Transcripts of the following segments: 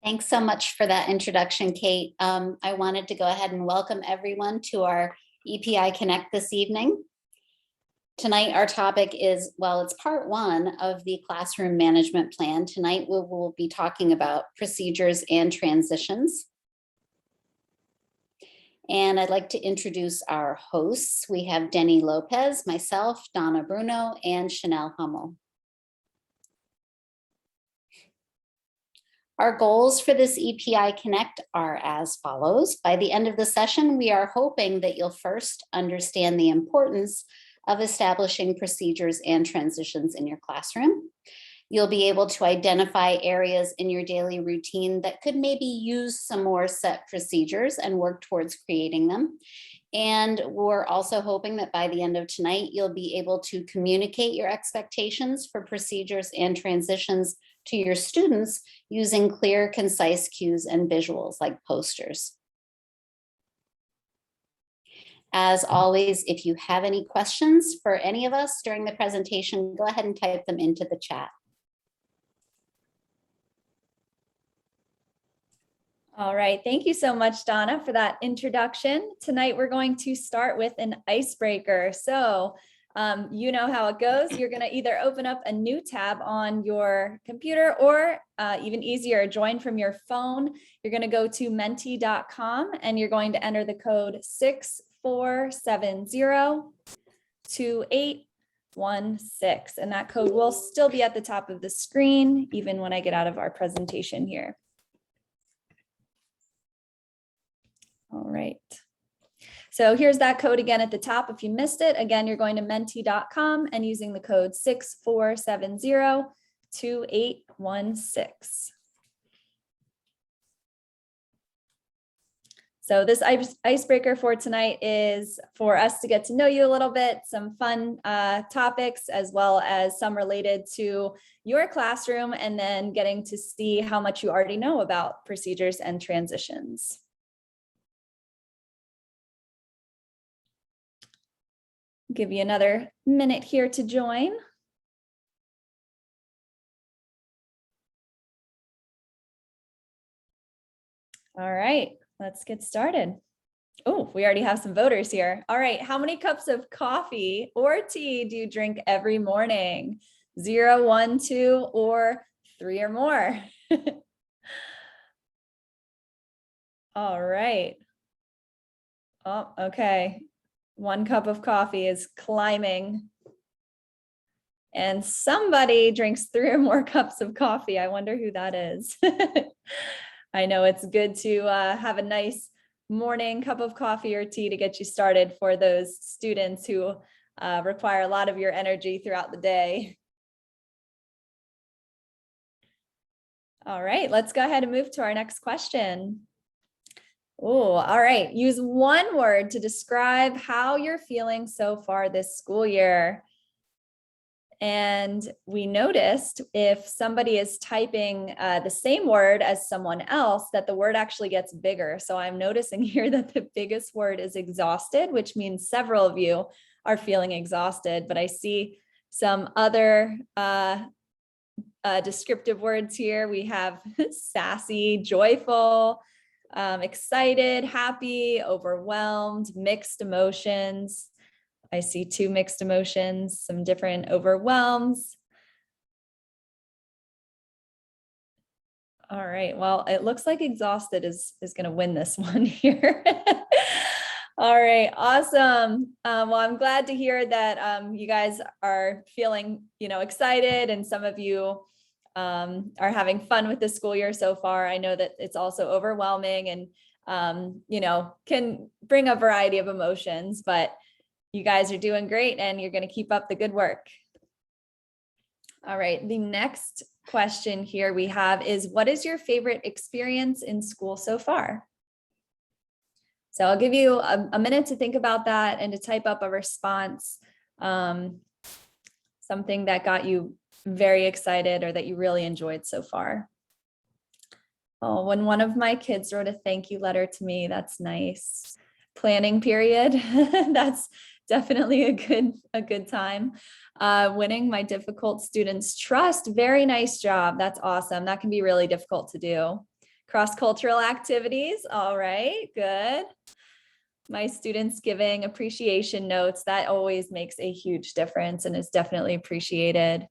Thanks so much for that introduction, Kate. I wanted to go ahead and welcome everyone to our EPI Connect this evening. Tonight, our topic is, well, it's part one of the classroom management plan. Tonight, we will be talking about procedures and transitions. And I'd like to introduce our hosts. We have Denny Lopez, myself, Donna Bruno, and Chanel Hummel. Our goals for this EPI Connect are as follows. By the end of the session, we are hoping that you'll first understand the importance of establishing procedures and transitions in your classroom. You'll be able to identify areas in your daily routine that could maybe use some more set procedures and work towards creating them. And we're also hoping that by the end of tonight, you'll be able to communicate your expectations for procedures and transitions to your students using clear, concise cues and visuals like posters. As always, if you have any questions for any of us during the presentation, go ahead and type them into the chat. All right, thank you so much, Donna, for that introduction. Tonight, we're going to start with an icebreaker. So you know how it goes. You're going to either open up a new tab on your computer or even easier, join from your phone. You're going to go to menti.com and you're going to enter the code 64702816. And that code will still be at the top of the screen, even when I get out of our presentation here. All right. So here's that code again at the top. If you missed it, again, you're going to menti.com and using the code 64702816. So this icebreaker for tonight is for us to get to know you a little bit, some fun topics, as well as some related to your classroom, and then getting to see how much you already know about procedures and transitions. Give you another minute here to join. All right, let's get started. Oh, we already have some voters here. All right, how many cups of coffee or tea do you drink every morning? 0, 1, 2, or 3 or more? All right. Oh, okay. 1 cup of coffee is climbing. And somebody drinks 3 or more cups of coffee. I wonder who that is. I know it's good to have a nice morning cup of coffee or tea to get you started for those students who require a lot of your energy throughout the day. All right, let's go ahead and move to our next question. Oh, all right. Use one word to describe how you're feeling so far this school year. And we noticed if somebody is typing the same word as someone else, that the word actually gets bigger. So I'm noticing here that the biggest word is exhausted, which means several of you are feeling exhausted, but I see some other descriptive words here. We have sassy, joyful, excited, happy, overwhelmed, mixed emotions. I see 2 mixed emotions, some different overwhelms. All right, well, it looks like exhausted is going to win this one here. All right, awesome. Well, I'm glad to hear that you guys are feeling, excited, and some of you are having fun with the school year so far. I know that it's also overwhelming and, can bring a variety of emotions, but you guys are doing great and you're going to keep up the good work. All right, the next question here we have is, what is your favorite experience in school so far? So I'll give you a minute to think about that and to type up a response, something that got you very excited or that you really enjoyed so far. Oh, when one of my kids wrote a thank you letter to me, that's nice. Planning period, that's definitely a good time. Winning my difficult students' trust, very nice job. That's awesome. That can be really difficult to do. Cross-cultural activities. All right, good. My students giving appreciation notes. That always makes a huge difference and is definitely appreciated.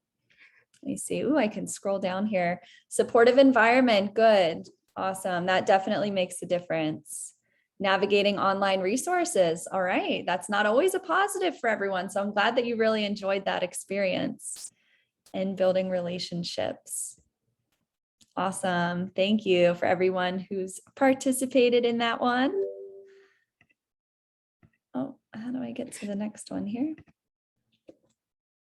Let me see. Ooh, I can scroll down here. Supportive environment. Good. Awesome. That definitely makes a difference. Navigating online resources. All right. That's not always a positive for everyone. So I'm glad that you really enjoyed that experience. And building relationships. Awesome. Thank you for everyone who's participated in that one. Oh, how do I get to the next one here?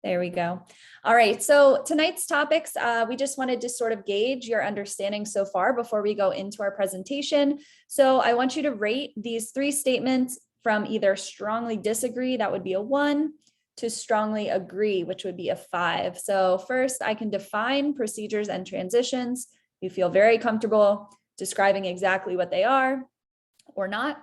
There we go. All right. So tonight's topics, we just wanted to sort of gauge your understanding so far before we go into our presentation. So I want you to rate these 3 statements from either strongly disagree, that would be a 1, to strongly agree, which would be a 5. So first, I can define procedures and transitions. You feel very comfortable describing exactly what they are or not.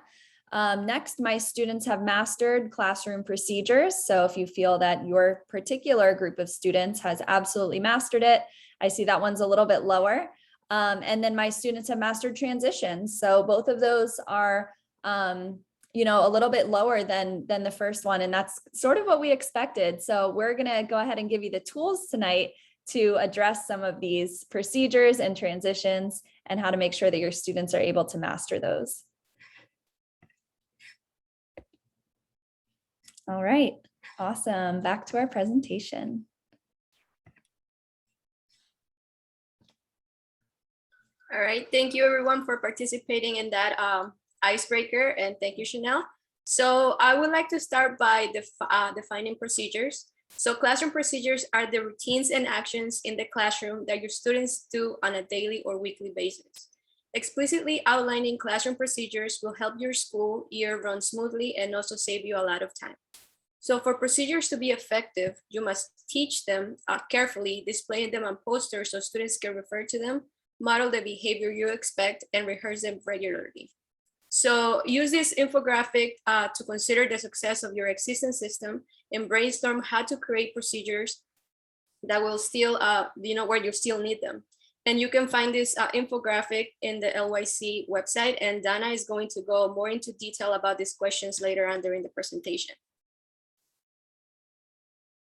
Next, my students have mastered classroom procedures. So if you feel that your particular group of students has absolutely mastered it, I see that one's a little bit lower. And then my students have mastered transitions. So both of those are, a little bit lower than the first one. And that's sort of what we expected. So we're going to go ahead and give you the tools tonight to address some of these procedures and transitions and how to make sure that your students are able to master those. All right, awesome. Back to our presentation. All right, thank you everyone for participating in that icebreaker, and thank you, Chanel. So I would like to start by defining procedures. So classroom procedures are the routines and actions in the classroom that your students do on a daily or weekly basis. Explicitly outlining classroom procedures will help your school year run smoothly and also save you a lot of time. So for procedures to be effective, you must teach them carefully, displaying them on posters so students can refer to them, model the behavior you expect, and rehearse them regularly. So use this infographic to consider the success of your existing system and brainstorm how to create procedures that will still, where you still need them. And you can find this infographic in the LYC website, and Dana is going to go more into detail about these questions later on during the presentation.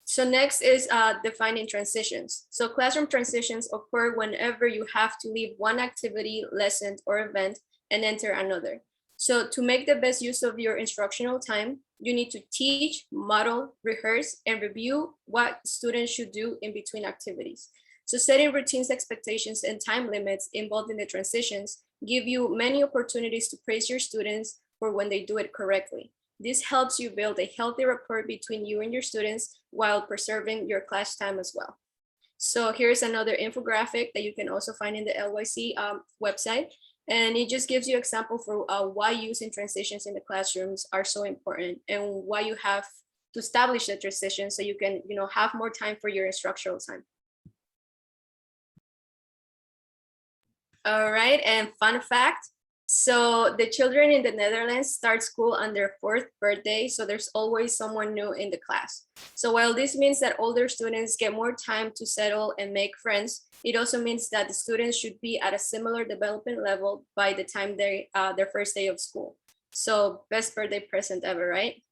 So next is defining transitions. So classroom transitions occur whenever you have to leave one activity, lesson, or event and enter another. So to make the best use of your instructional time, you need to teach, model, rehearse, and review what students should do in between activities. So setting routines, expectations, and time limits involved in the transitions give you many opportunities to praise your students for when they do it correctly. This helps you build a healthy rapport between you and your students while preserving your class time as well. So here's another infographic that you can also find in the LYC website. And it just gives you example for why using transitions in the classrooms are so important and why you have to establish the transition so you can have more time for your instructional time. All right, and fun fact. So the children in the Netherlands start school on their 4th birthday, so there's always someone new in the class. So while this means that older students get more time to settle and make friends, it also means that the students should be at a similar development level by the time they their first day of school. So best birthday present ever, right?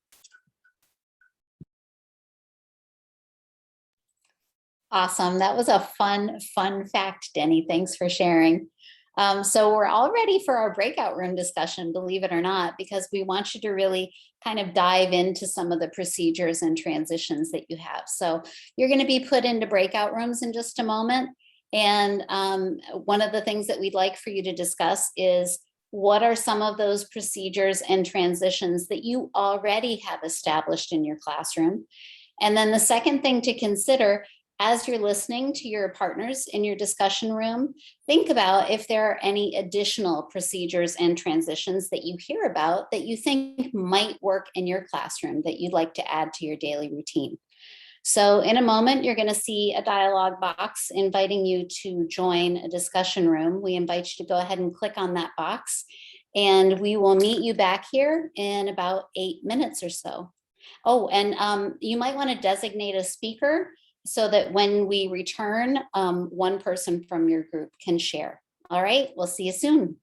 Awesome. That was a fun fact, Denny. Thanks for sharing. So we're all ready for our breakout room discussion, believe it or not, because we want you to really kind of dive into some of the procedures and transitions that you have. So you're going to be put into breakout rooms in just a moment. And one of the things that we'd like for you to discuss is what are some of those procedures and transitions that you already have established in your classroom. And then the second thing to consider as you're listening to your partners in your discussion room, think about if there are any additional procedures and transitions that you hear about that you think might work in your classroom that you'd like to add to your daily routine. So in a moment, you're going to see a dialog box inviting you to join a discussion room. We invite you to go ahead and click on that box, and we will meet you back here in about 8 minutes or so. Oh, and you might want to designate a speaker so that when we return, one person from your group can share. All right, we'll see you soon.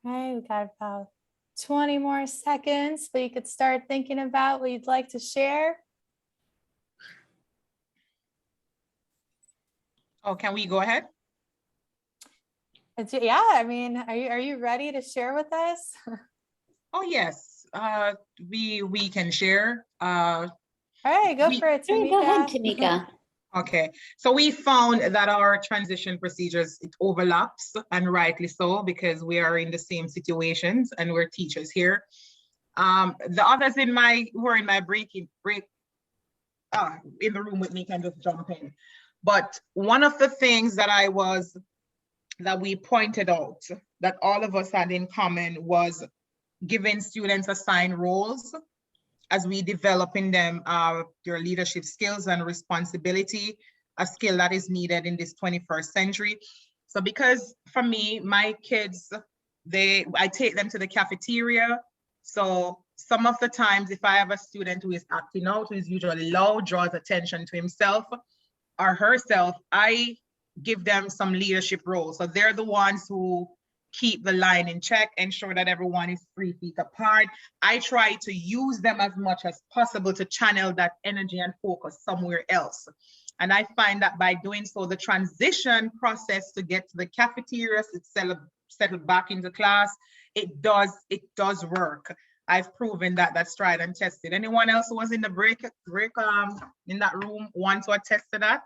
All right, we got about 20 more seconds, but you could start thinking about what you'd like to share. Oh, can we go ahead? Yeah, I mean, are you ready to share with us? Oh, yes. We can share. All right, go for it, Hey, go ahead, Tamika. Tamika. Okay, so we found that our transition procedures, it overlaps, and rightly so, because we are in the same situations and we're teachers here. The others who are in my break in the room with me can just jump in. But one of the things that we pointed out that all of us had in common was giving students assigned roles as we develop in them their leadership skills and responsibility, a skill that is needed in this 21st century. So because for me, my kids, I take them to the cafeteria. So some of the times if I have a student who is acting out, who is usually loud, draws attention to himself or herself, I give them some leadership roles. So they're the ones who keep the line in check, ensure that everyone is 3 feet apart. I try to use them as much as possible to channel that energy and focus somewhere else. And I find that by doing so, the transition process to get to the cafeteria, to settle back into class, it does work. I've proven that that's tried and tested. Anyone else who was in the break in that room want to attest to that?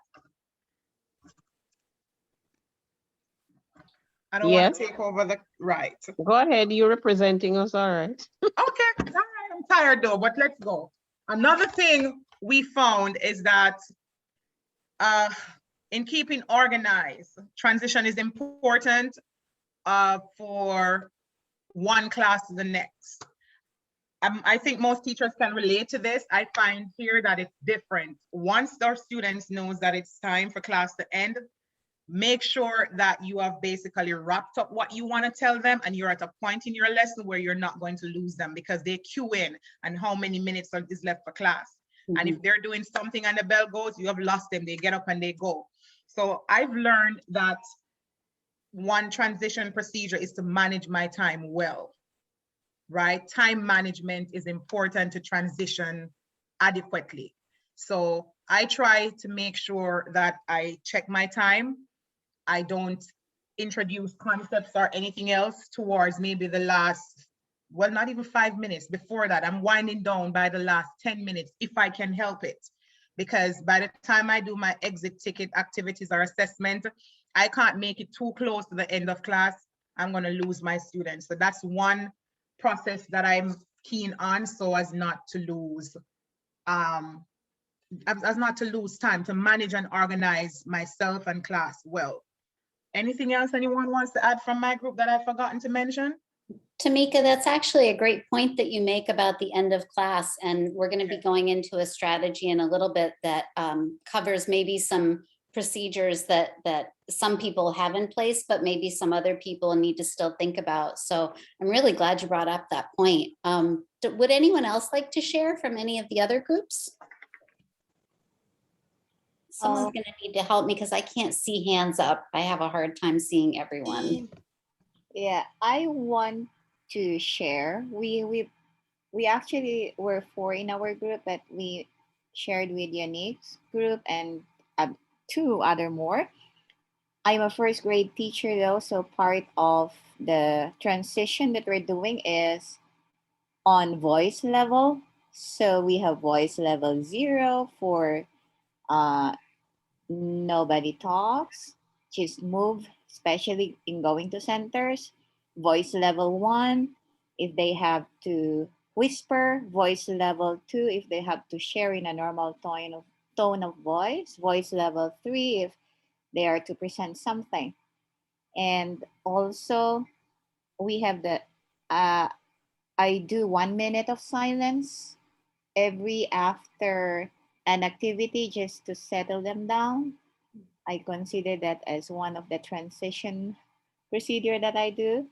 I don't want to take over the right. Go ahead, you're representing us, all right. Okay, all right, I'm tired though, but let's go. Another thing we found is that in keeping organized, transition is important for one class to the next. I think most teachers can relate to this. I find here that it's different. Once our students knows that it's time for class to end, make sure that you have basically wrapped up what you want to tell them and you're at a point in your lesson where you're not going to lose them because they cue in and how many minutes is left for class. And if they're doing something and the bell goes, you have lost them. They get up and they go. So I've learned that one transition procedure is to manage my time well, right? Time management is important to transition adequately. So I try to make sure that I check my time. I don't introduce concepts or anything else towards maybe the last, well, not even 5 minutes. Before that, I'm winding down by the last 10 minutes if I can help it. Because by the time I do my exit ticket activities or assessment, I can't make it too close to the end of class. I'm going to lose my students. So that's one process that I'm keen on, so as not to lose time, to manage and organize myself and class well. Anything else anyone wants to add from my group that I've forgotten to mention? Tamika, that's actually a great point that you make about the end of class. And we're going to be going into a strategy in a little bit that covers maybe some procedures that some people have in place, but maybe some other people need to still think about. So I'm really glad you brought up that point. Would anyone else like to share from any of the other groups? Someone's going to need to help me because I can't see hands up. I have a hard time seeing everyone. Yeah, I want to share. We actually were 4 in our group, but we shared with Yannick's group and 2 other more. I'm a first grade teacher though, so part of the transition that we're doing is on voice level. So we have voice level 0 for nobody talks, just move, especially in going to centers. Voice level 1, if they have to whisper. Voice level 2, if they have to share in a normal tone of voice. Voice level 3, if they are to present something. And also, we have I do 1 minute of silence every after an activity just to settle them down. I consider that as one of the transition procedure that I do.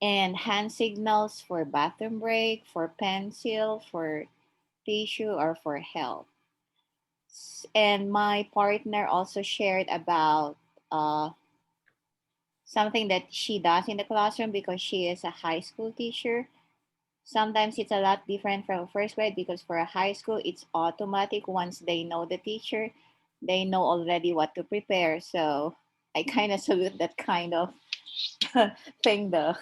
and hand signals for bathroom break, for pencil, for tissue, or for help. And my partner also shared about uh, something that she does in the classroom because she is a high school teacher. Sometimes it's a lot different from first grade because for a high school, it's automatic. Once they know the teacher, they know already what to prepare. So I kind of salute that kind of thing, though.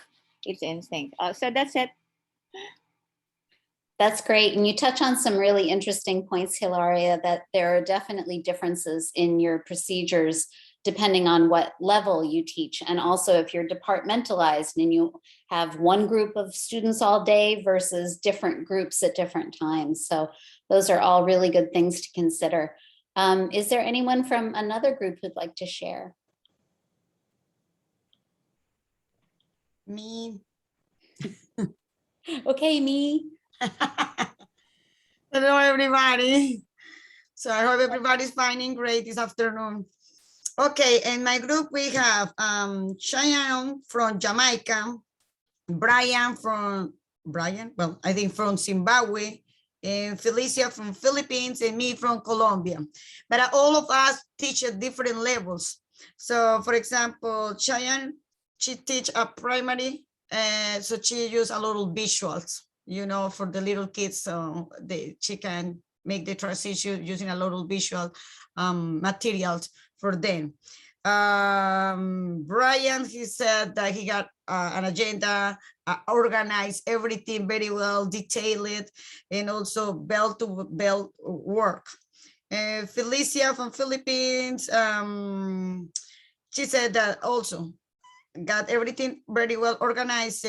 It's instinct. So that's it. That's great. And you touch on some really interesting points, Hilaria, that there are definitely differences in your procedures depending on what level you teach. And also if you're departmentalized and you have one group of students all day versus different groups at different times. So those are all really good things to consider. Is there anyone from another group who'd like to share? Me. Okay, me. Hello, everybody. So I hope everybody's finding great this afternoon. Okay, in my group we have Cheyenne from Jamaica, Brian, well, I think from Zimbabwe, and Felicia from Philippines, and me from Colombia. But all of us teach at different levels. So for example, Cheyenne, she teach a primary, so she use a little visuals, for the little kids, so she can make the transition using a little visual materials for them. Brian, he said that he got an agenda, organized everything very well, detailed, and also bell to bell work. Felicia from Philippines, she said that also got everything very well organized,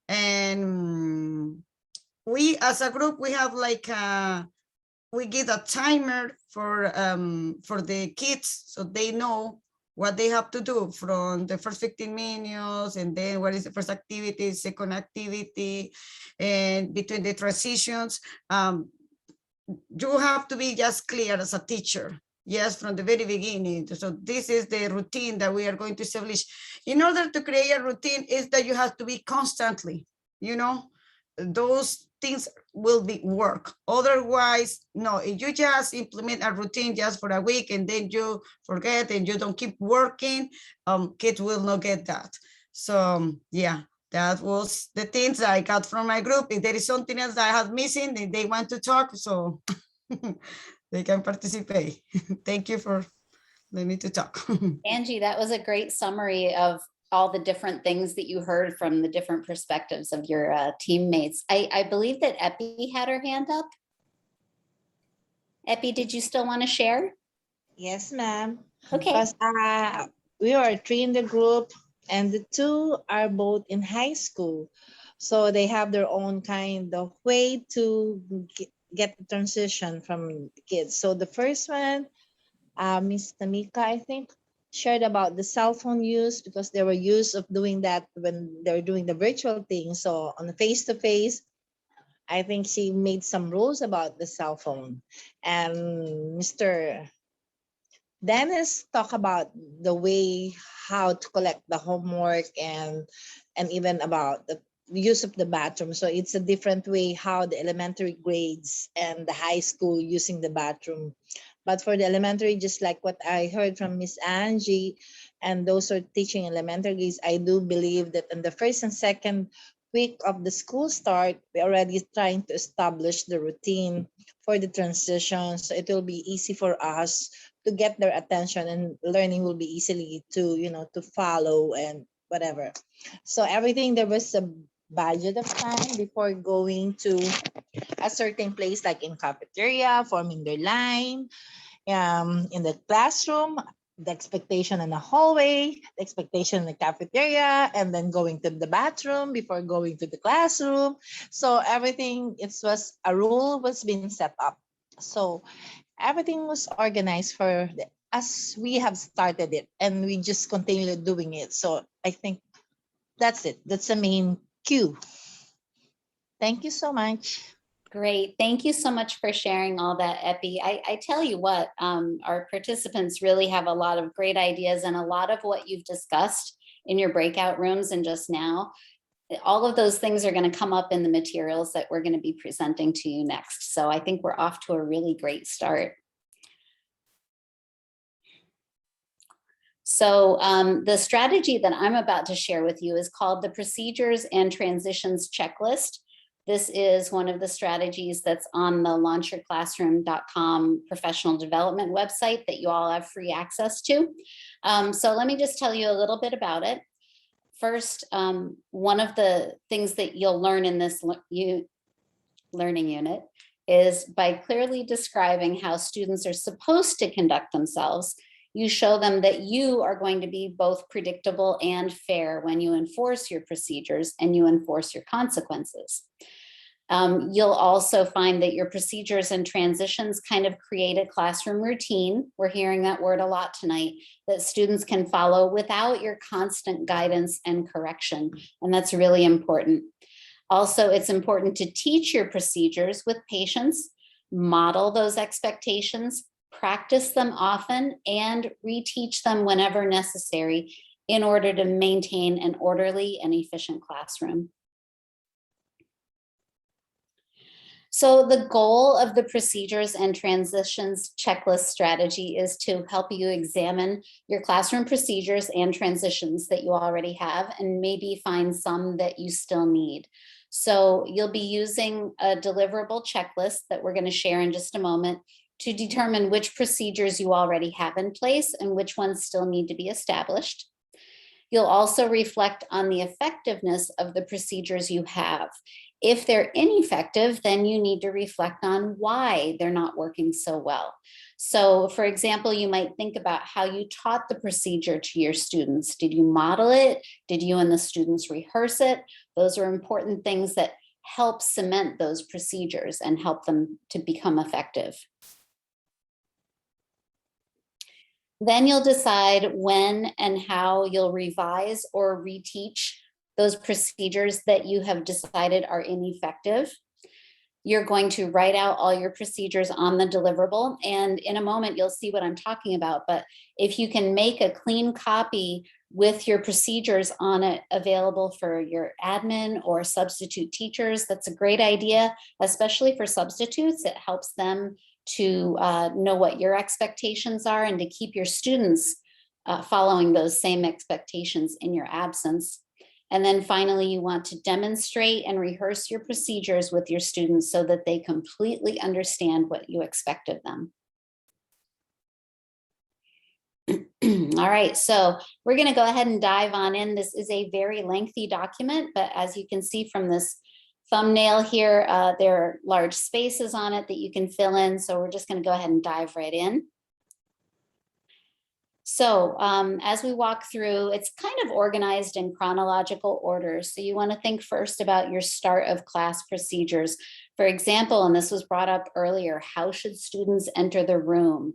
and we as a group, we have like we give a timer for the kids so they know what they have to do from the first 15 minutes, and then what is the first activity, second activity, and between the transitions. You have to be just clear as a teacher. Yes, from the very beginning. So this is the routine that we are going to establish. In order to create a routine is that you have to be constantly, those things will be work. Otherwise, no, if you just implement a routine just for a week and then you forget and you don't keep working, kids will not get that. So yeah, that was the things I got from my group. If there is something else that I have missing, if they want to talk, so they can participate. Thank you for letting me to talk. Angie, that was a great summary of all the different things that you heard from the different perspectives of your teammates. I believe that Epi had her hand up. Epi, did you still want to share? Yes, ma'am. Okay. Because we are 3 in the group, and the 2 are both in high school. So they have their own kind of way to get the transition from the kids. So the first one, Miss Tamika, I think, shared about the cell phone use because they were used of doing that when they're doing the virtual thing. So on the face-to-face, I think she made some rules about the cell phone. And Mr. Dennis talked about the way how to collect the homework and even about the use of the bathroom. So it's a different way how the elementary grades and the high school using the bathroom. But for the elementary, just like what I heard from Miss Angie and those who are teaching elementary grades, I do believe that in the first and second week of the school start, we're already trying to establish the routine for the transition. So it will be easy for us to get their attention, and learning will be easily to, to follow and whatever. So everything, there was a budget of time before going to a certain place, like in cafeteria, forming their line, in the classroom, the expectation in the hallway, the expectation in the cafeteria, and then going to the bathroom before going to the classroom. So everything, it was a rule was being set up. So everything was organized as we have started it, and we just continue doing it. So I think that's it. That's the main cue. Thank you so much. Great. Thank you so much for sharing all that, Epi. I tell you what, our participants really have a lot of great ideas, and a lot of what you've discussed in your breakout rooms and just now all of those things are going to come up in the materials that we're going to be presenting to you next. So I think we're off to a really great start. So the strategy that I'm about to share with you is called the Procedures and Transitions Checklist. This is one of the strategies that's on the launchyourclassroom.com professional development website that you all have free access to. So let me just tell you a little bit about it. First, one of the things that you'll learn in this learning unit is by clearly describing how students are supposed to conduct themselves, you show them that you are going to be both predictable and fair when you enforce your procedures and you enforce your consequences. You'll also find that your procedures and transitions kind of create a classroom routine. We're hearing that word a lot tonight, that students can follow without your constant guidance and correction. And that's really important. Also, it's important to teach your procedures with patience, model those expectations, practice them often, and reteach them whenever necessary in order to maintain an orderly and efficient classroom. So the goal of the Procedures and Transitions Checklist strategy is to help you examine your classroom procedures and transitions that you already have, and maybe find some that you still need. So you'll be using a deliverable checklist that we're going to share in just a moment to determine which procedures you already have in place and which ones still need to be established. You'll also reflect on the effectiveness of the procedures you have. If they're ineffective, then you need to reflect on why they're not working so well. So for example, you might think about how you taught the procedure to your students. Did you model it? Did you and the students rehearse it? Those are important things that help cement those procedures and help them to become effective. Then you'll decide when and how you'll revise or reteach those procedures that you have decided are ineffective. You're going to write out all your procedures on the deliverable, and in a moment you'll see what I'm talking about. But if you can make a clean copy with your procedures on it available for your admin or substitute teachers, that's a great idea, especially for substitutes. It helps them to know what your expectations are and to keep your students following those same expectations in your absence. And then finally, you want to demonstrate and rehearse your procedures with your students so that they completely understand what you expect of them. All right, so we're going to go ahead and dive on in. This is a very lengthy document, but as you can see from this thumbnail here, there are large spaces on it that you can fill in. So we're just going to go ahead and dive right in. So as we walk through, it's kind of organized in chronological order. So you want to think first about your start of class procedures. For example, and this was brought up earlier, how should students enter the room?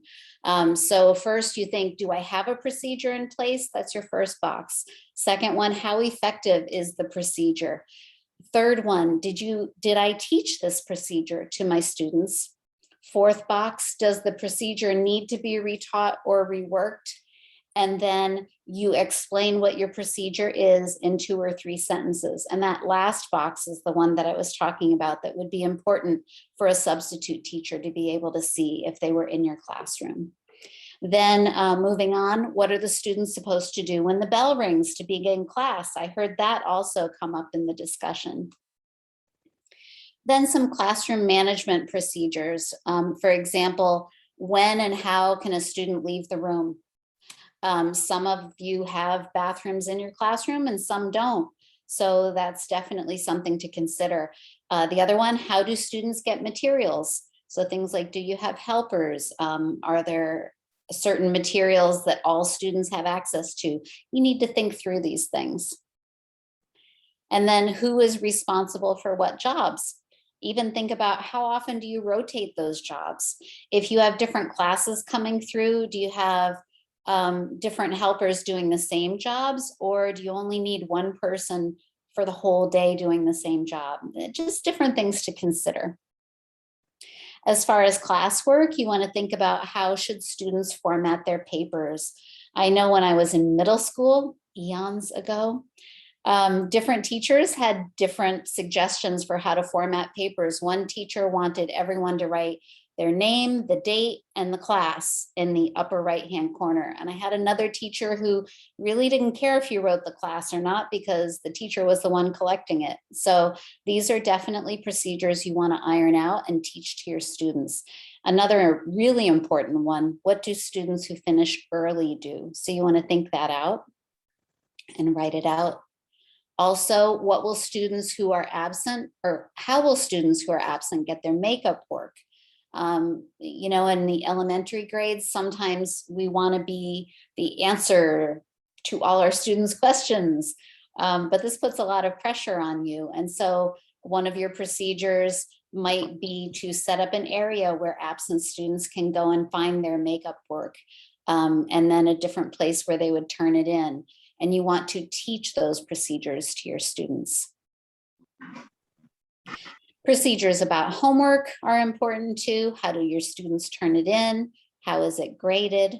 So first you think, do I have a procedure in place? That's your first box. Second one, how effective is the procedure? Third one, did I teach this procedure to my students? Fourth box, does the procedure need to be retaught or reworked? And then you explain what your procedure is in 2 or 3 sentences. And that last box is the one that I was talking about that would be important for a substitute teacher to be able to see if they were in your classroom. Then moving on, what are the students supposed to do when the bell rings to begin class? I heard that also come up in the discussion. Then some classroom management procedures. For example, when and how can a student leave the room? Some of you have bathrooms in your classroom and some don't. So that's definitely something to consider. The other one, how do students get materials? So things like, do you have helpers? Are there certain materials that all students have access to? You need to think through these things. And then who is responsible for what jobs? Even think about how often do you rotate those jobs? If you have different classes coming through, do you have different helpers doing the same jobs, or do you only need one person for the whole day doing the same job? Just different things to consider. As far as classwork, you want to think about how should students format their papers. I know when I was in middle school, eons ago, Different teachers had different suggestions for how to format papers. One teacher wanted everyone to write their name, the date, and the class in the upper right-hand corner. And I had another teacher who really didn't care if you wrote the class or not because the teacher was the one collecting it. So these are definitely procedures you want to iron out and teach to your students. Another really important one, what do students who finish early do? So you want to think that out and write it out. Also, what will students who are absent, or how will students who are absent get their makeup work? You know, in the elementary grades, sometimes we want to be the answer to all our students' questions, but this puts a lot of pressure on you. And so one of your procedures might be to set up an area where absent students can go and find their makeup work, and then a different place where they would turn it in. And you want to teach those procedures to your students. Procedures about homework are important too. How do your students turn it in? How is it graded?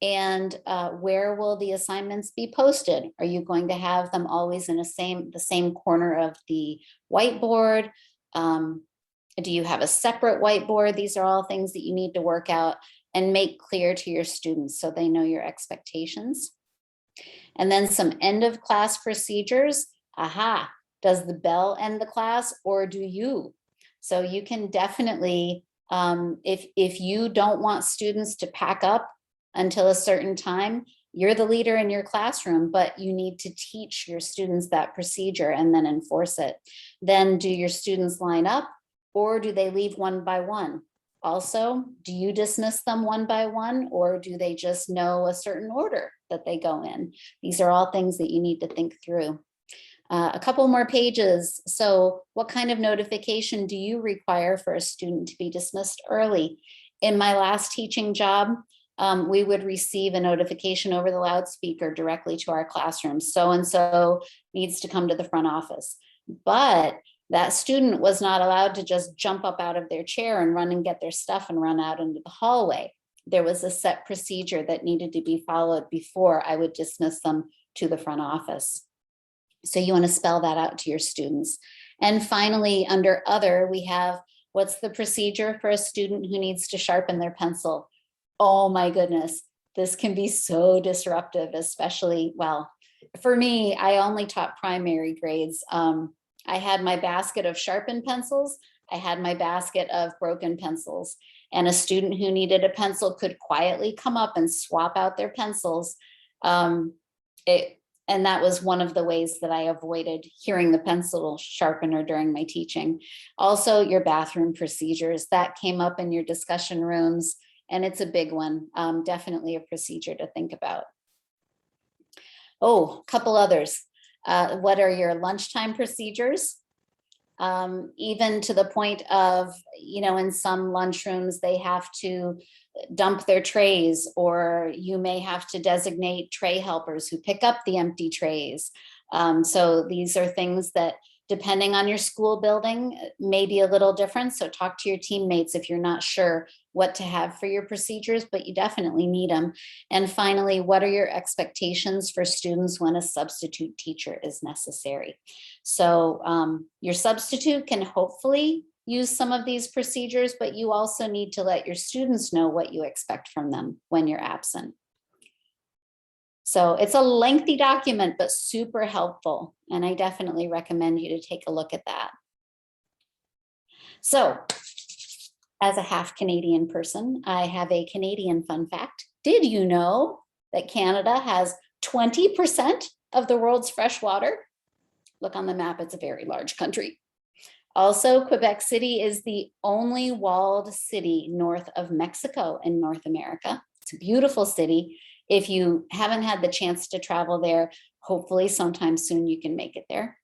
And where will the assignments be posted? Are you going to have them always in the same corner of the whiteboard? Do you have a separate whiteboard? These are all things that you need to work out and make clear to your students so they know your expectations. And then some end of class procedures. Aha, does the bell end the class or do you? So you can definitely, if you don't want students to pack up until a certain time, you're the leader in your classroom, but you need to teach your students that procedure and then enforce it. Then do your students line up or do they leave one by one? Also, do you dismiss them one by one or do they just know a certain order that they go in? These are all things that you need to think through. A couple more pages. So what kind of notification do you require for a student to be dismissed early? In my last teaching job, we would receive a notification over the loudspeaker directly to our classroom. So-and-so needs to come to the front office. But that student was not allowed to just jump up out of their chair and run and get their stuff and run out into the hallway. There was a set procedure that needed to be followed before I would dismiss them to the front office. So you want to spell that out to your students. And finally, under other, we have what's the procedure for a student who needs to sharpen their pencil? Oh my goodness, this can be so disruptive, especially, well, for me, I only taught primary grades. I had my basket of sharpened pencils. I had my basket of broken pencils, and a student who needed a pencil could quietly come up and swap out their pencils. And that was one of the ways that I avoided hearing the pencil sharpener during my teaching. Also, your bathroom procedures, that came up in your discussion rooms, and it's a big one. Definitely a procedure to think about. Oh, a couple others. What are your lunchtime procedures? Even to the point of, you know, in some lunchrooms, they have to dump their trays, or you may have to designate tray helpers who pick up the empty trays. So these are things that, depending on your school building, may be a little different. So talk to your teammates if you're not sure what to have for your procedures, but you definitely need them. And finally, what are your expectations for students when a substitute teacher is necessary? So your substitute can hopefully use some of these procedures, but you also need to let your students know what you expect from them when you're absent. So it's a lengthy document, but super helpful. And I definitely recommend you to take a look at that. So as a half Canadian person, I have a Canadian fun fact. Did you know that Canada has 20% of the world's fresh water? Look on the map, it's a very large country. Also, Quebec City is the only walled city north of Mexico in North America. It's a beautiful city. If you haven't had the chance to travel there, hopefully sometime soon you can make it there.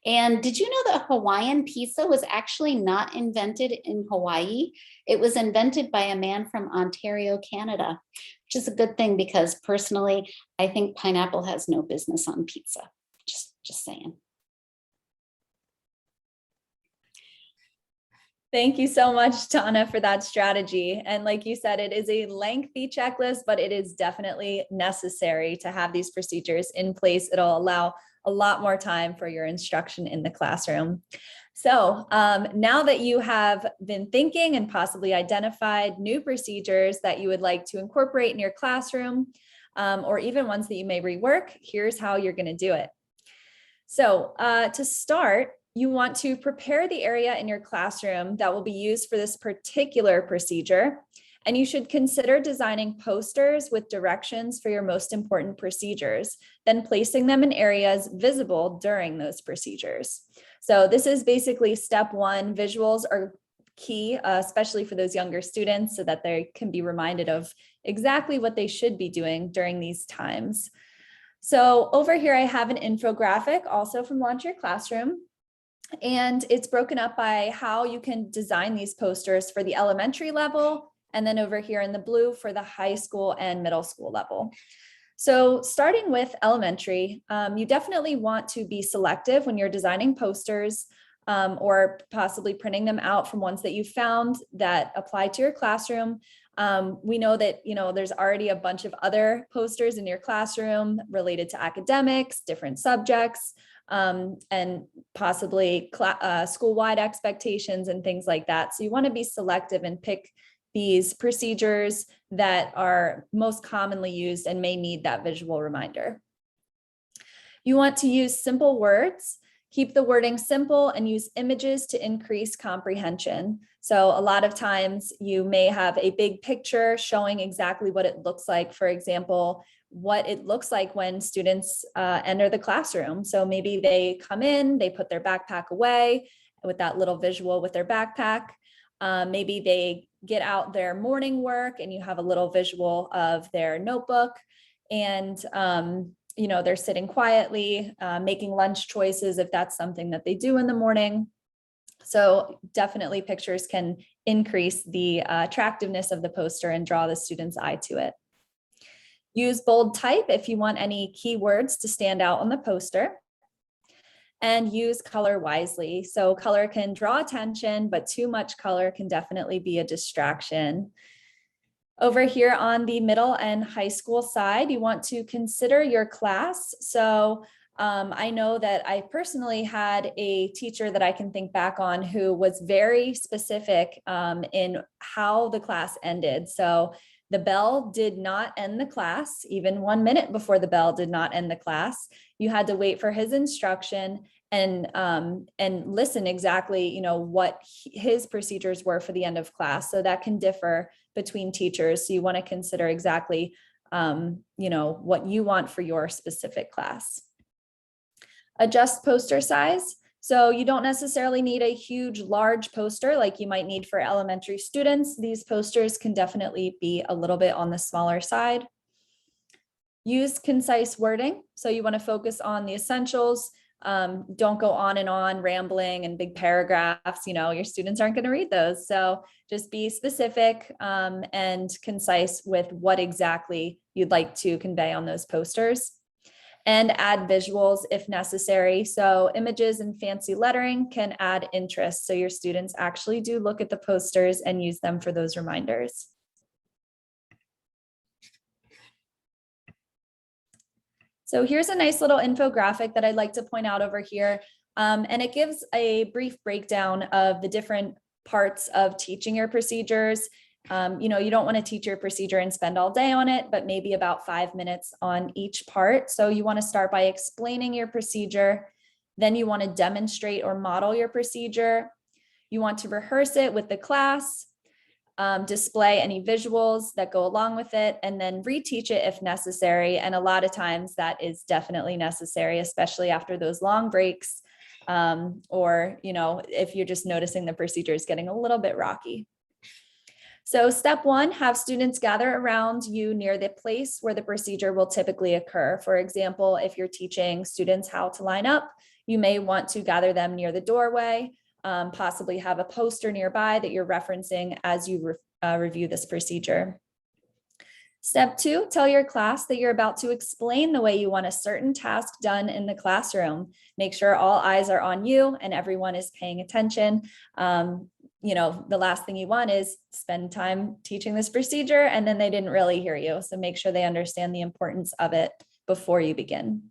And did you know that Hawaiian pizza was actually not invented in Hawaii? It was invented by a man from Ontario, Canada, which is a good thing because personally, I think pineapple has no business on pizza. Just saying. Thank you so much, Donna, for that strategy. And like you said, it is a lengthy checklist, but it is definitely necessary to have these procedures in place. It'll allow a lot more time for your instruction in the classroom. So now that you have been thinking and possibly identified new procedures that you would like to incorporate in your classroom, or even ones that you may rework, here's how you're going to do it. So to start, you want to prepare the area in your classroom that will be used for this particular procedure. And you should consider designing posters with directions for your most important procedures, then placing them in areas visible during those procedures. So this is basically step one. Visuals are key, especially for those younger students, so that they can be reminded of exactly what they should be doing during these times. So over here, I have an infographic also from Launch Your Classroom. And it's broken up by how you can design these posters for the elementary level, and then over here in the blue for the high school and middle school level. So starting with elementary, you definitely want to be selective when you're designing posters, or possibly printing them out from ones that you found that apply to your classroom. We know that, there's already a bunch of other posters in your classroom related to academics, different subjects, and possibly school-wide expectations and things like that. So you want to be selective and pick these procedures that are most commonly used and may need that visual reminder. You want to use simple words. Keep the wording simple and use images to increase comprehension. So a lot of times you may have a big picture showing exactly what it looks like. For example, what it looks like when students enter the classroom. So maybe they come in, they put their backpack away with that little visual with their backpack. Maybe they get out their morning work and you have a little visual of their notebook, and they're sitting quietly, making lunch choices if that's something that they do in the morning. So definitely pictures can increase the attractiveness of the poster and draw the student's eye to it. Use bold type if you want any keywords to stand out on the poster. And use color wisely. So color can draw attention, but too much color can definitely be a distraction. Over here on the middle and high school side, you want to consider your class. So I know that I personally had a teacher that I can think back on who was very specific in how the class ended. So the bell did not end the class. Even 1 minute before the bell did not end the class. You had to wait for his instruction and listen exactly, what his procedures were for the end of class. So that can differ between teachers. So you want to consider exactly, what you want for your specific class. Adjust poster size. So you don't necessarily need a huge, large poster like you might need for elementary students. These posters can definitely be a little bit on the smaller side. Use concise wording. So you want to focus on the essentials. Don't go on and on rambling and big paragraphs. Your students aren't going to read those. So just be specific and concise with what exactly you'd like to convey on those posters. And add visuals if necessary. So images and fancy lettering can add interest. So your students actually do look at the posters and use them for those reminders. So here's a nice little infographic that I'd like to point out over here. And it gives a brief breakdown of the different parts of teaching your procedures. You don't want to teach your procedure and spend all day on it, but maybe about 5 minutes on each part. So you want to start by explaining your procedure. Then you want to demonstrate or model your procedure. You want to rehearse it with the class, display any visuals that go along with it, and then reteach it if necessary. And a lot of times that is definitely necessary, especially after those long breaks, or, if you're just noticing the procedure is getting a little bit rocky. So step one, have students gather around you near the place where the procedure will typically occur. For example, if you're teaching students how to line up, you may want to gather them near the doorway, possibly have a poster nearby that you're referencing as you review this procedure. Step two, tell your class that you're about to explain the way you want a certain task done in the classroom. Make sure all eyes are on you and everyone is paying attention. the last thing you want is spend time teaching this procedure and then they didn't really hear you. So make sure they understand the importance of it before you begin.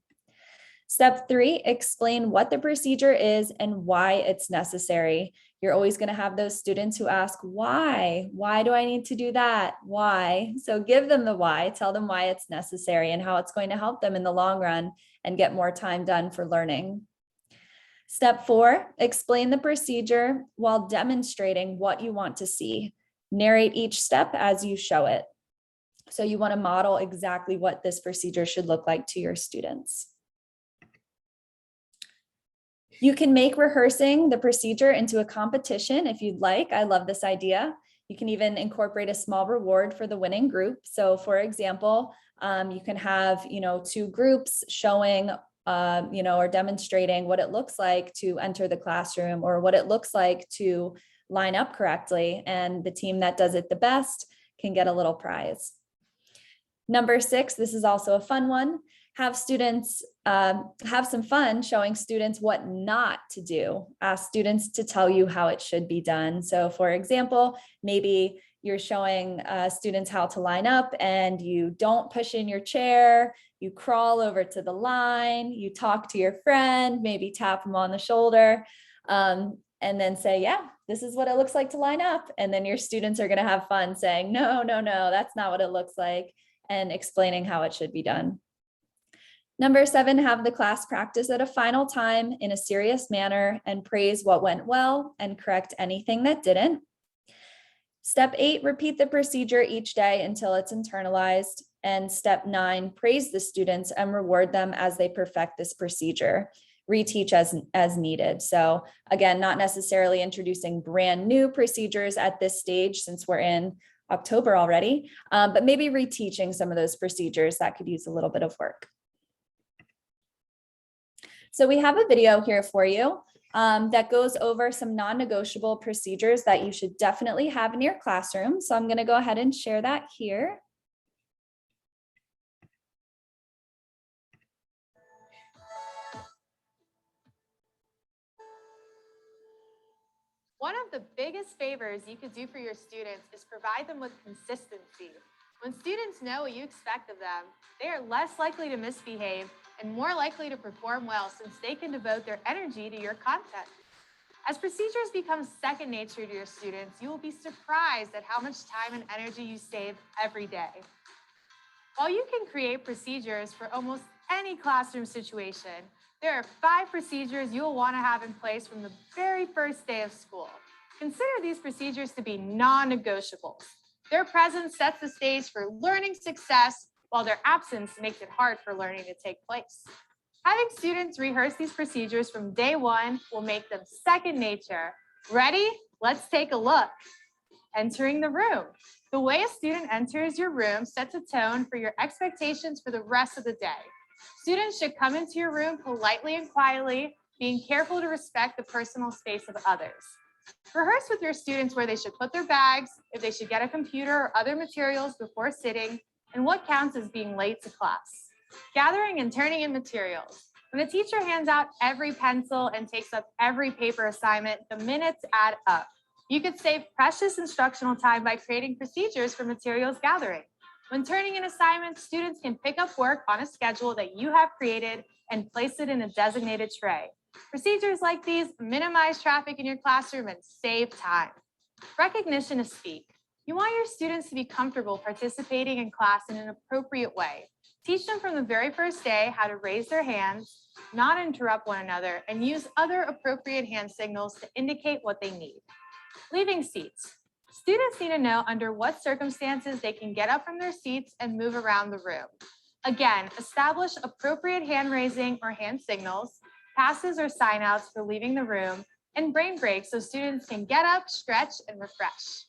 Step 3, explain what the procedure is and why it's necessary. You're always going to have those students who ask, why? Why do I need to do that? Why? So give them the why, tell them why it's necessary and how it's going to help them in the long run and get more time done for learning. Step 4, explain the procedure while demonstrating what you want to see. Narrate each step as you show it. So you want to model exactly what this procedure should look like to your students. You can make rehearsing the procedure into a competition if you'd like. I love this idea. You can even incorporate a small reward for the winning group. So for example, you can have, 2 groups showing, or demonstrating what it looks like to enter the classroom or what it looks like to line up correctly. And the team that does it the best can get a little prize. Number 6, this is also a fun one. Have students have some fun showing students what not to do. Ask students to tell you how it should be done. So for example, maybe you're showing students how to line up and you don't push in your chair, you crawl over to the line, you talk to your friend, maybe tap them on the shoulder, and then say, yeah, this is what it looks like to line up. And then your students are going to have fun saying, no, that's not what it looks like, and explaining how it should be done. Number 7, have the class practice at a final time in a serious manner and praise what went well and correct anything that didn't. Step 8, repeat the procedure each day until it's internalized. And step 9, praise the students and reward them as they perfect this procedure. Reteach as needed. So again, not necessarily introducing brand new procedures at this stage since we're in October already, but maybe reteaching some of those procedures that could use a little bit of work. So we have a video here for you that goes over some non-negotiable procedures that you should definitely have in your classroom. So I'm going to go ahead and share that here. One of the biggest favors you could do for your students is provide them with consistency. When students know what you expect of them, they are less likely to misbehave and more likely to perform well since they can devote their energy to your content. As procedures become second nature to your students, you will be surprised at how much time and energy you save every day. While you can create procedures for almost any classroom situation, there are 5 procedures you will want to have in place from the very first day of school. Consider these procedures to be non-negotiables. Their presence sets the stage for learning success, while their absence makes it hard for learning to take place. Having students rehearse these procedures from day 1 will make them second nature. Ready? Let's take a look. Entering the room. The way a student enters your room sets a tone for your expectations for the rest of the day. Students should come into your room politely and quietly, being careful to respect the personal space of others. Rehearse with your students where they should put their bags, if they should get a computer or other materials before sitting, and what counts as being late to class. Gathering and turning in materials. When the teacher hands out every pencil and takes up every paper assignment, the minutes add up. You could save precious instructional time by creating procedures for materials gathering. When turning in assignments, students can pick up work on a schedule that you have created and place it in a designated tray. Procedures like these minimize traffic in your classroom and save time. Recognition to speak. You want your students to be comfortable participating in class in an appropriate way. Teach them from the very first day how to raise their hands, not interrupt one another, and use other appropriate hand signals to indicate what they need. Leaving seats. Students need to know under what circumstances they can get up from their seats and move around the room. Again, establish appropriate hand raising or hand signals, passes or sign outs for leaving the room, and brain breaks so students can get up, stretch, and refresh.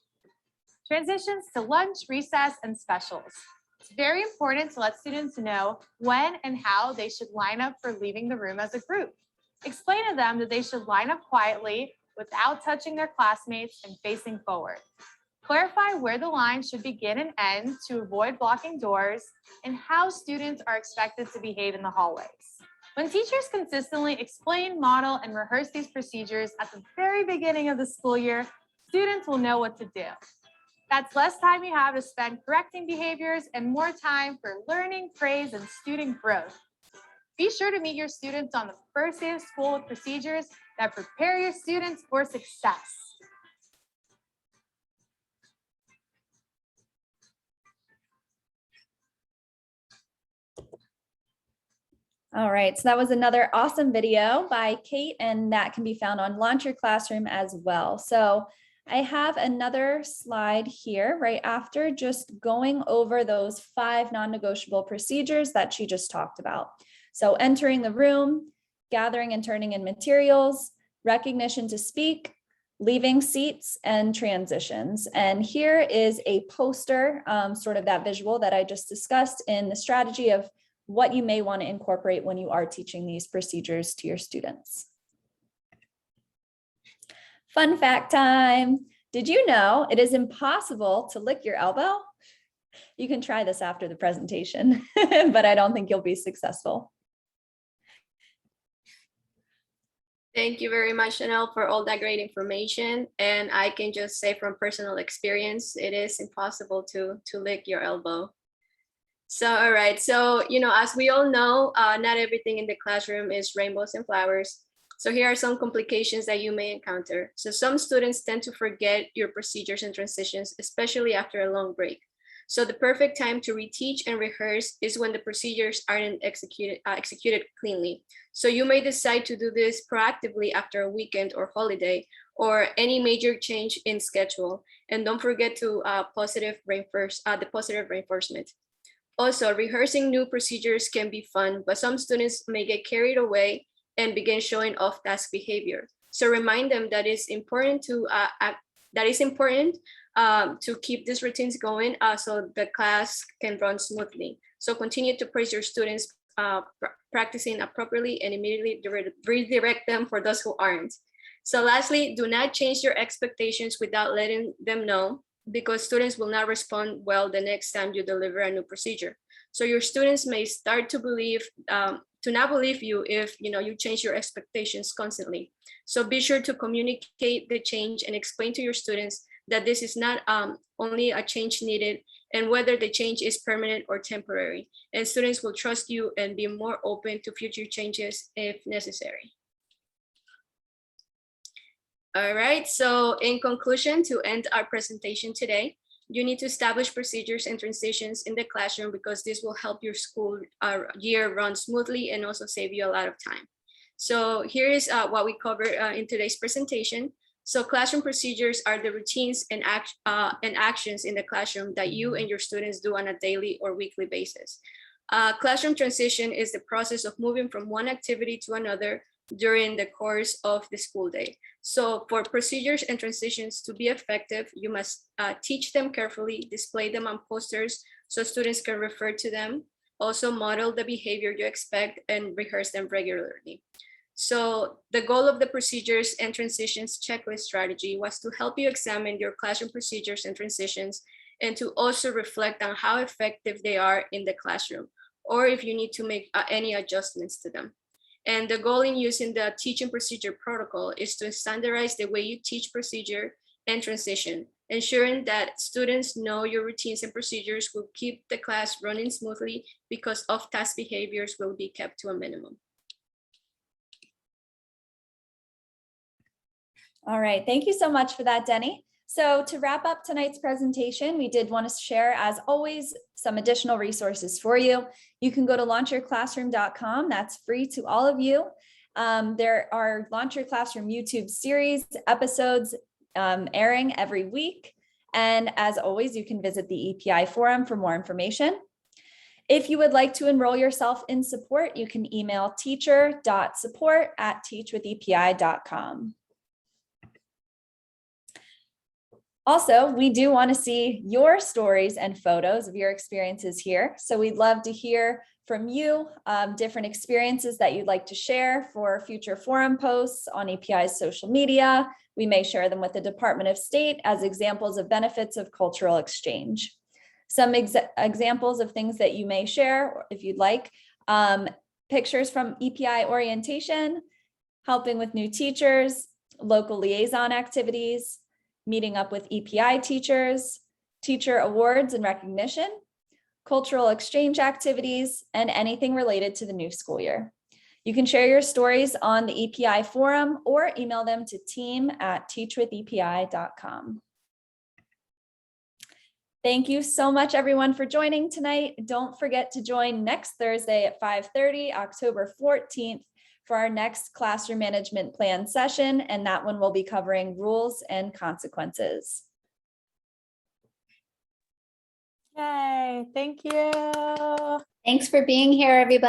Transitions to lunch, recess, and specials. It's very important to let students know when and how they should line up for leaving the room as a group. Explain to them that they should line up quietly without touching their classmates and facing forward. Clarify where the line should begin and end to avoid blocking doors and how students are expected to behave in the hallways. When teachers consistently explain, model, and rehearse these procedures at the very beginning of the school year, students will know what to do. That's less time you have to spend correcting behaviors and more time for learning, praise, and student growth. Be sure to meet your students on the first day of school with procedures that prepare your students for success. All right, so that was another awesome video by Kate, and that can be found on Launch Your Classroom as well. So I have another slide here right after, just going over those 5 non-negotiable procedures that she just talked about. So entering the room, gathering and turning in materials, recognition to speak, leaving seats, and transitions. And here is a poster, sort of that visual that I just discussed in the strategy of what you may want to incorporate when you are teaching these procedures to your students. Fun fact time. Did you know it is impossible to lick your elbow? You can try this after the presentation, but I don't think you'll be successful. Thank you very much, Chanel, for all that great information. And I can just say from personal experience, it is impossible to lick your elbow. So, all right. So, as we all know, not everything in the classroom is rainbows and flowers. So here are some complications that you may encounter. So some students tend to forget your procedures and transitions, especially after a long break. So the perfect time to reteach and rehearse is when the procedures aren't executed cleanly. So you may decide to do this proactively after a weekend or holiday or any major change in schedule. And don't forget to the positive reinforcement. Also, rehearsing new procedures can be fun, but some students may get carried away and begin showing off task behavior. So remind them that it's important to keep these routines going so the class can run smoothly. So continue to praise your students practicing appropriately and immediately redirect them for those who aren't. So lastly, do not change your expectations without letting them know, because students will not respond well the next time you deliver a new procedure. So your students may start to not believe you if you change your expectations constantly. So be sure to communicate the change and explain to your students that this is not only a change needed, and whether the change is permanent or temporary. And students will trust you and be more open to future changes if necessary. All right, so in conclusion, to end our presentation today, you need to establish procedures and transitions in the classroom, because this will help your school year run smoothly and also save you a lot of time. So here is what we covered in today's presentation. So classroom procedures are the routines and actions in the classroom that you and your students do on a daily or weekly basis. Classroom transition is the process of moving from one activity to another during the course of the school day. So for procedures and transitions to be effective, you must teach them carefully, display them on posters so students can refer to them, also model the behavior you expect, and rehearse them regularly. So the goal of the procedures and transitions checklist strategy was to help you examine your classroom procedures and transitions, and to also reflect on how effective they are in the classroom, or if you need to make any adjustments to them. And the goal in using the teaching procedure protocol is to standardize the way you teach procedure and transition, ensuring that students know your routines and procedures will keep the class running smoothly, because off-task behaviors will be kept to a minimum. All right, thank you so much for that, Denny. So to wrap up tonight's presentation, we did want to share, as always, some additional resources for you. You can go to launchyourclassroom.com. That's free to all of you. There are Launch Your Classroom YouTube series episodes airing every week. And as always, you can visit the EPI forum for more information. If you would like to enroll yourself in support, you can email teacher.support@teachwithepi.com. Also, we do want to see your stories and photos of your experiences here. So we'd love to hear from you, different experiences that you'd like to share for future forum posts on EPI's social media. We may share them with the Department of State as examples of benefits of cultural exchange. Some examples of things that you may share, if you'd like, pictures from EPI orientation, helping with new teachers, local liaison activities, meeting up with EPI teachers, teacher awards and recognition, cultural exchange activities, and anything related to the new school year. You can share your stories on the EPI forum or email them to team@teachwithepi.com. Thank you so much, everyone, for joining tonight. Don't forget to join next Thursday at 5:30, October 14th, for our next classroom management plan session, and that one will be covering rules and consequences. Yay, thank you. Thanks for being here, everybody.